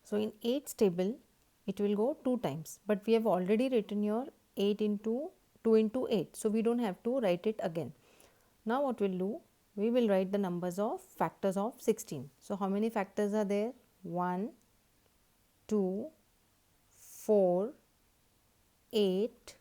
So in 8's table it will go 2 times, but we have already written your 8 into 2 into 8, so we don't have to write it again. Now what we'll do, we will write the numbers of factors of 16. So how many factors are there? 1, 2, 4, 8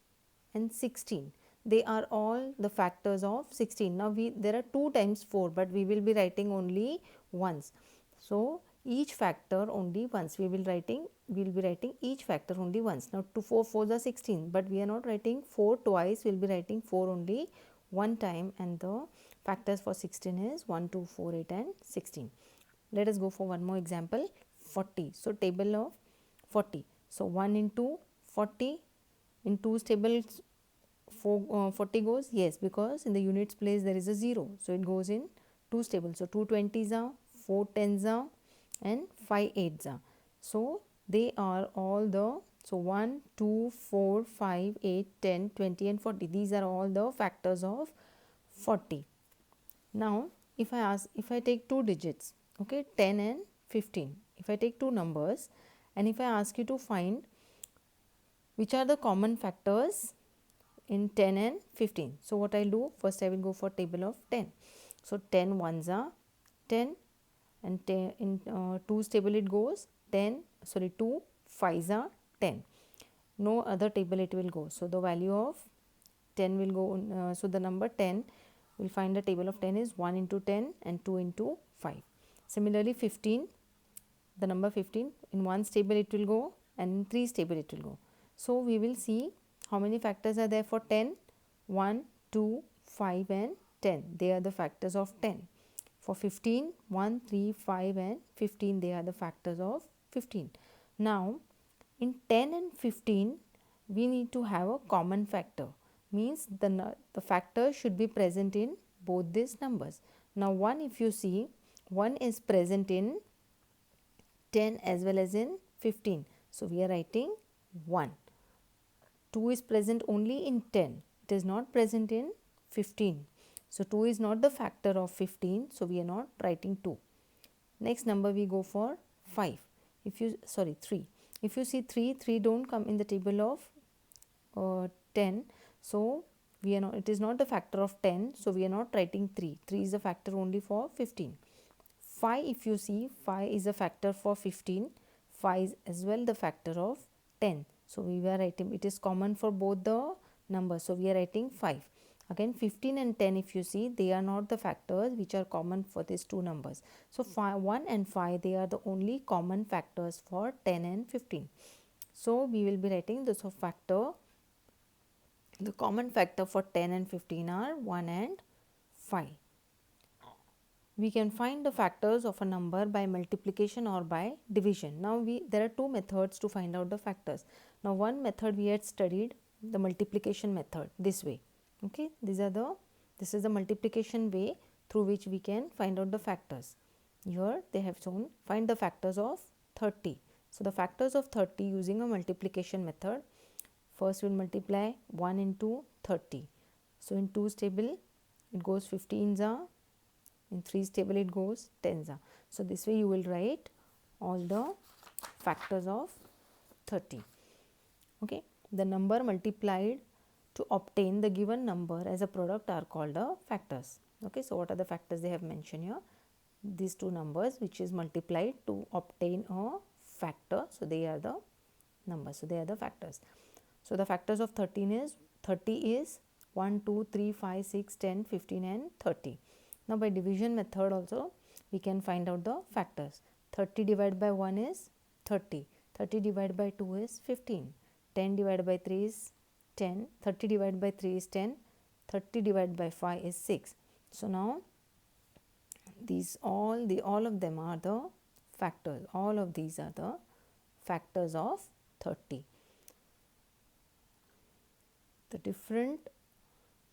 and 16. They are all the factors of 16. Now there are 2 times 4, but we will be writing only once. So each factor only once we will be writing each factor only once. Now 2 4 4s are 16, but we are not writing 4 twice. We'll be writing 4 only one time, and the factors for 16 is 1 2 4 8 and 16. Let us go for one more example. 40. So table of 40. So 1 into 40, in 2's table 40 goes, yes, because in the units place there is a 0, so it goes in 2's table. So 2 20s are, 4 10s are and 5 8s are. So they are all the, so 1 2 4 5 8 10 20 and 40, these are all the factors of 40. Now if I take two digits, okay, 10 and 15, if I take two numbers and if I ask you to find which are the common factors in 10 and 15. So what I'll do, first I will go for table of 10. So 10 ones are 10, and 10 in 2's table it goes 10, sorry 2 5s are 10. No other table it will go. So the value of 10 will go, so the number 10, we'll find the table of 10 is 1 into 10 and 2 into 5. Similarly 15, the number 15, in 1's table it will go and in 3's table it will go. So we will see how many factors are there for 10. 1 2 5 and 10, they are the factors of 10. For 15, 1 3 5 and 15, they are the factors of 15. Now in 10 and 15 we need to have a common factor, means the factor should be present in both these numbers. Now 1, if you see, 1 is present in 10 as well as in 15, so we are writing 1. 2 is present only in 10, it is not present in 15, so 2 is not the factor of 15, so we are not writing 2. Next number we go for 5. If you, sorry, 3. If you see 3 don't come in the table of 10, so we are not, it is not the factor of 10, so we are not writing 3. 3 is a factor only for 15. 5, if you see, 5 is a factor for 15, 5 is as well the factor of 10, so we were writing, it is common for both the numbers, so we are writing 5. Again 15 and 10, if you see, they are not the factors which are common for these two numbers. So 1 and 5, they are the only common factors for 10 and 15. So we will be writing this of factor, the common factor for 10 and 15 are 1 and 5. We can find the factors of a number by multiplication or by division. Now there are two methods to find out the factors. Now one method we had studied, the multiplication method, this way. Okay, this is the multiplication way through which we can find out the factors. Here they have shown, find the factors of 30. So the factors of 30 using a multiplication method. First we will multiply 1 into 30. So in 2's table it goes 15s are, in 3's table it goes 10s are. So this way you will write all the factors of 30. Okay, the number multiplied to obtain the given number as a product are called the factors. Okay, so what are the factors they have mentioned here? These two numbers which is multiplied to obtain a factor, so they are the numbers, so they are the factors. So the factors of 30 is 1 2 3 5 6 10 15 and 30. Now by division method also we can find out the factors. 30 divided by 1 is 30, 30 divided by 2 is 15, 10 divided by 3 is 10, 30 divided by 3 is 10, 30 divided by 5 is 6. So now these all of them are the factors, all of these are the factors of 30. The different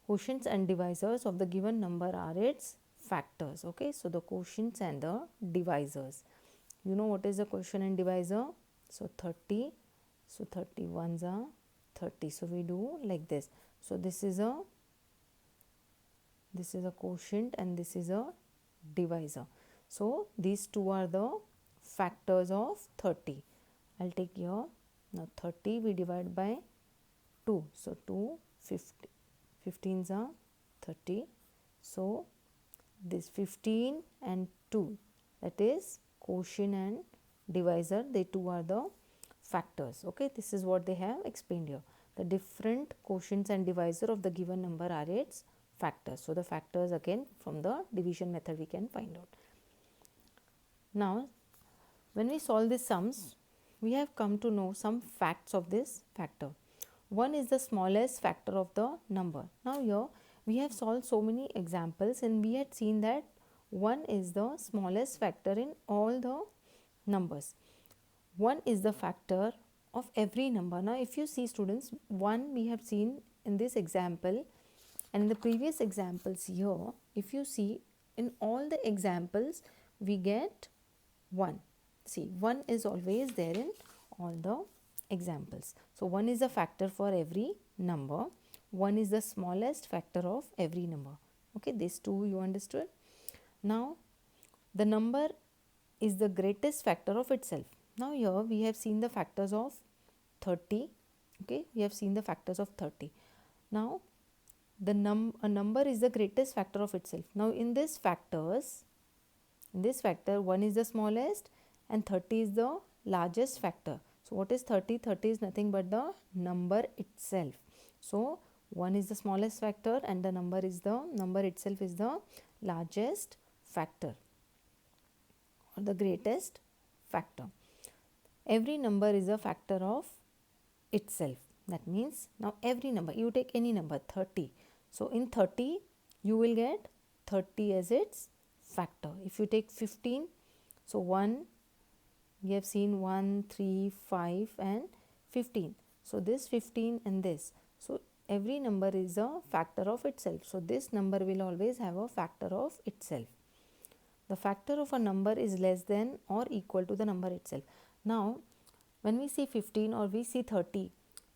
quotients and divisors of the given number are its factors. Okay, so the quotients and the divisors, you know what is the quotient and divisor? So 30, so 31s are 30, so we do like this. So this is a quotient and this is a divisor. So these two are the factors of 30. I'll take here, now 30 we divide by 2. So 2, 50, 15s are 30. So this 15 and 2, that is quotient and divisor, they two are the factors. Okay, this is what they have explained here. The different quotients and divisor of the given number are its factors. So the factors again from the division method we can find out. Now when we solve these sums, we have come to know some facts of this factor. 1 is the smallest factor of the number. Now here we have solved so many examples and we had seen that 1 is the smallest factor in all the numbers. 1 is the factor of every number. Now if you see students, 1 we have seen in this example and in the previous examples here, if you see in all the examples we get 1. See, 1 is always there in all the examples. So 1 is a factor for every number. 1 is the smallest factor of every number. Okay, these two you understood. Now the number is the greatest factor of itself. Now here we have seen the factors of 30. Okay, we have seen the factors of 30. Now a number is the greatest factor of itself. Now in this factor 1 is the smallest and 30 is the largest factor. So what is 30? 30 is nothing but the number itself. So 1 is the smallest factor and the number itself is the largest factor or the greatest factor. Every number is a factor of itself. That means now every number, you take any number 30. So in 30 you will get 30 as its factor. If you take 15, so 1, we have seen 1, 3, 5 and 15. So this 15 and this. So every number is a factor of itself. So this number will always have a factor of itself. The factor of a number is less than or equal to the number itself. Now when we see 15 or we see 30,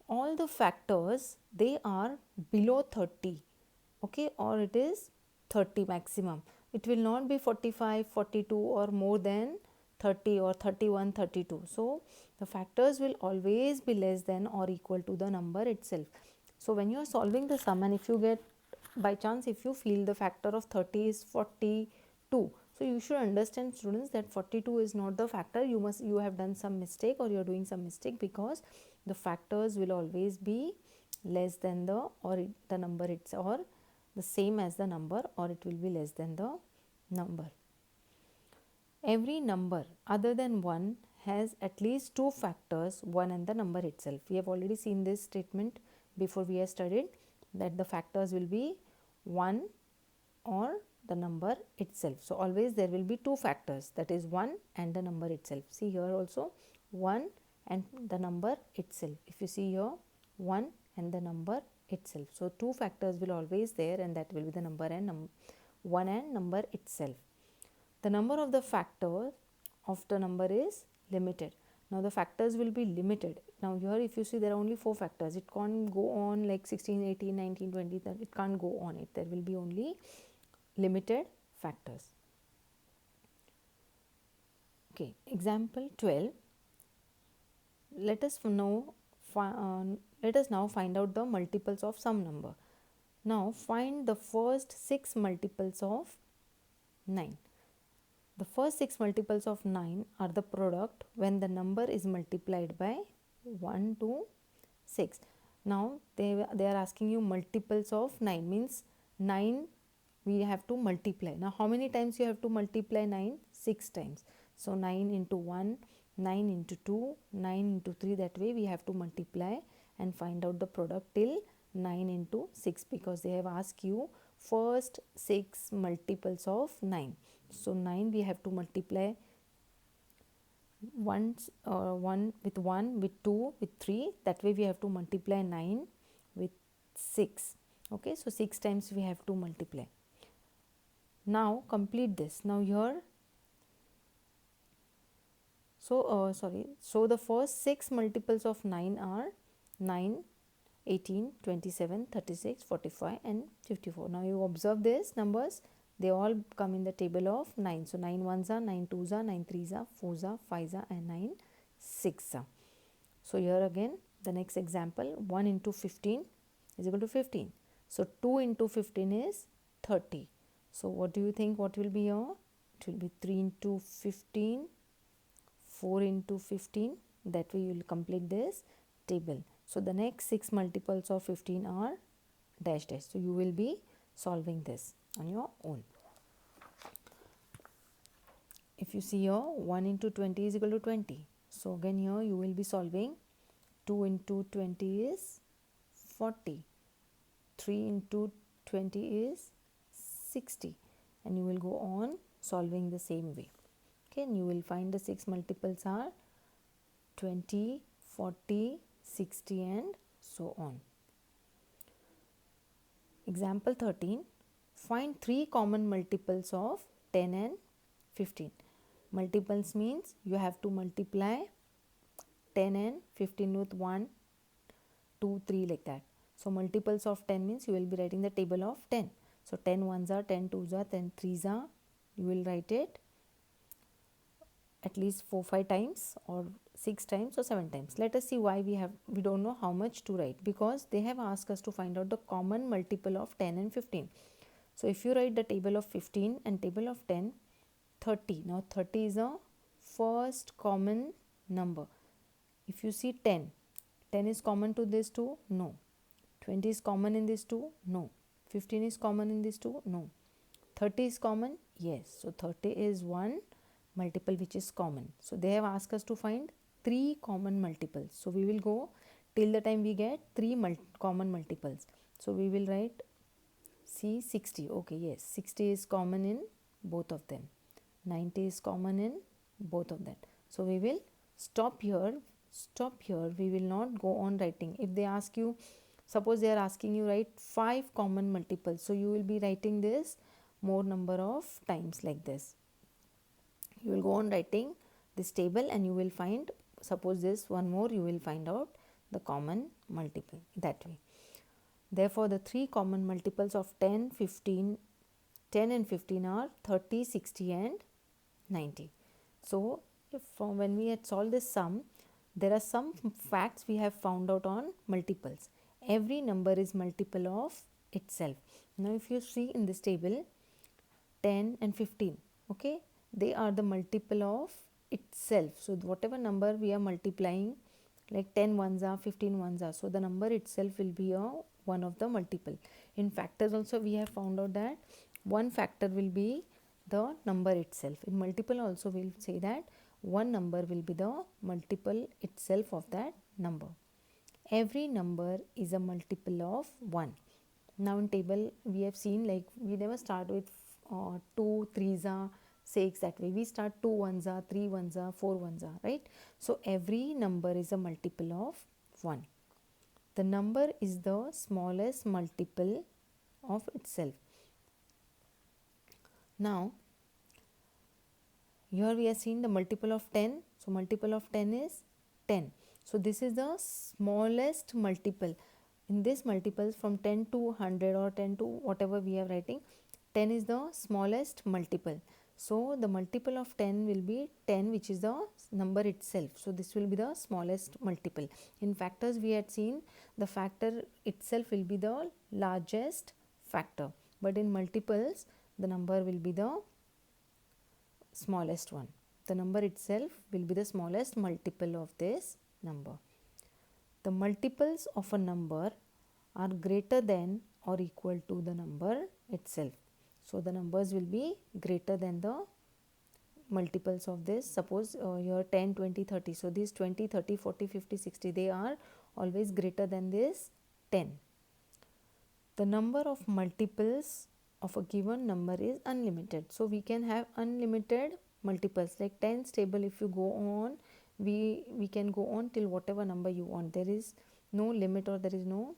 all the factors they are below 30. Okay, or it is 30 maximum. It will not be 45, 42 or more than 30 or 31, 32. So the factors will always be less than or equal to the number itself. So when you are solving the sum and if you get by chance, if you feel the factor of 30 is 42, so you should understand students that 42 is not the factor. You have done some mistake or you are doing some mistake, because the factors will always be less than the number itself, or the same as the number, or it will be less than the number. Every number other than 1 has at least 2 factors, 1 and the number itself. We have already seen this statement before we have studied that the factors will be 1 or the number itself. So always there will be 2 factors, that is 1 and the number itself. See here also 1 and the number itself. If you see here 1 and the number itself. So 2 factors will always there, and that will be the number and 1 and number itself. The number of the factor of the number is limited. Now the factors will be limited. Now here if you see there are only 4 factors. It can't go on like 16, 18, 19, 20. It can't go on it. There will be only limited factors. Okay, example 12. Let us now find out the multiples of some number. Now find the first 6 multiples of 9. The first 6 multiples of 9 are the product when the number is multiplied by 1 to 6. Now they are asking you multiples of 9, means 9 we have to multiply. Now how many times you have to multiply 9? 6 times. So 9 into 1, 9 into 2, 9 into 3, that way we have to multiply and find out the product till 9 into 6, because they have asked you first 6 multiples of 9. So 9 we have to multiply one with 1, with 2, with 3, that way we have to multiply 9 with 6. Okay, so 6 times we have to multiply. Now complete this. Now here, so the first 6 multiples of 9 are 9, 18, 27, 36, 45 and 54. Now you observe these numbers. They all come in the table of 9. So 9 ones are, 9 twos are, 9 threes are, 4s are, 5s are, and 9 6 are. So here again the next example, 1 into 15 is equal to 15. So 2 into 15 is 30. So what do you think what will be here? It will be 3 into 15, 4 into 15. That way you will complete this table. So the next 6 multiples of 15 are dash dash. So you will be solving this on your own. If you see here, 1 into 20 is equal to 20. So again here you will be solving. 2 into 20 is 40. 3 into 20 is 60. And you will go on solving the same way. Okay, and you will find the 6 multiples are 20, 40, 60 and so on. Example 13. Find 3 common multiples of 10 and 15. Multiples means you have to multiply 10 and 15 with 1, 2, 3 like that. So multiples of 10 means you will be writing the table of 10. So 10 ones are, 10 twos are, 10 threes are. You will write it at least 4-5 times or 6 times or 7 times. Let us see why we don't know how much to write, because they have asked us to find out the common multiple of 10 and 15. So if you write the table of 15 and table of 10, 30. Now 30 is a first common number. If you see 10, 10 is common to this two? No. 20 is common in this two? No. 15 is common in this two? No. 30 is common? Yes. So 30 is one multiple which is common. So they have asked us to find 3 common multiples. So we will go till the time we get 3 common multiples. So we will write, see, 60. Okay, yes, 60 is common in both of them. 90 is common in both of them. So we will stop here. We will not go on writing. If they ask you, suppose they are asking you write 5 common multiples, so you will be writing this more number of times like this. You will go on writing this table and you will find, suppose this one more, you will find out the common multiple that way. Therefore the 3 common multiples of 10 and 15 are 30, 60 and 90. So if when we had solved this sum, there are some facts we have found out on multiples. Every number is multiple of itself. Now if you see in this table, 10 and 15, okay, they are the multiple of itself. So whatever number we are multiplying, like 10 ones are, 15 ones are, so the number itself will be one of the multiple. In factors also we have found out that one factor will be the number itself. In multiple also we will say that one number will be the multiple itself of that number. Every number is a multiple of 1. Now in table we have seen, like, we never start with 2, 3s are, 6, that way. We start 2 ones are, 3 ones are, 4 ones are, right? So every number is a multiple of 1. The number is the smallest multiple of itself. Now here we are seeing the multiple of 10. So multiple of 10 is 10. So this is the smallest multiple. In this multiples from 10 to 100 or 10 to whatever we are writing, 10 is the smallest multiple. So the multiple of 10 will be 10, which is the number itself. So this will be the smallest multiple. In factors we had seen the factor itself will be the largest factor. But in multiples the number will be the smallest one. The number itself will be the smallest multiple of this number. The multiples of a number are greater than or equal to the number itself. So the numbers will be greater than the multiples of this. Suppose here 10, 20, 30. So these 20, 30, 40, 50, 60, they are always greater than this 10. The number of multiples of a given number is unlimited. So we can have unlimited multiples, like 10's table. If you go on, we can go on till whatever number you want. There is no limit or there is no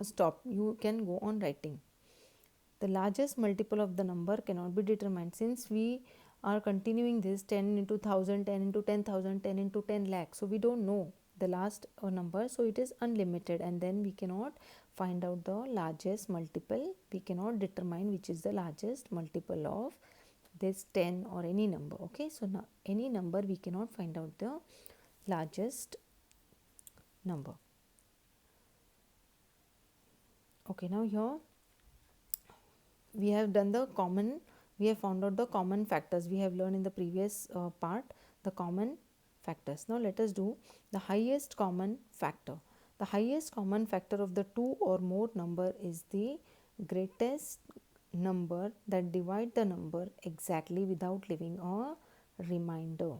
stop. You can go on writing. The largest multiple of the number cannot be determined. Since we are continuing this 10 into 1000, 10 into 10,000, 10 into 10 lakh, so we don't know the last number, so it is unlimited, and then we cannot find out the largest multiple. We cannot determine which is the largest multiple of this 10 or any number. Okay, so now any number we cannot find out the largest number. Okay, now here we have done the common, we have found out the common factors. We have learned in the previous part the common factors. Now let us do the highest common factor. The highest common factor of the two or more number is the greatest number that divide the number exactly without leaving a remainder.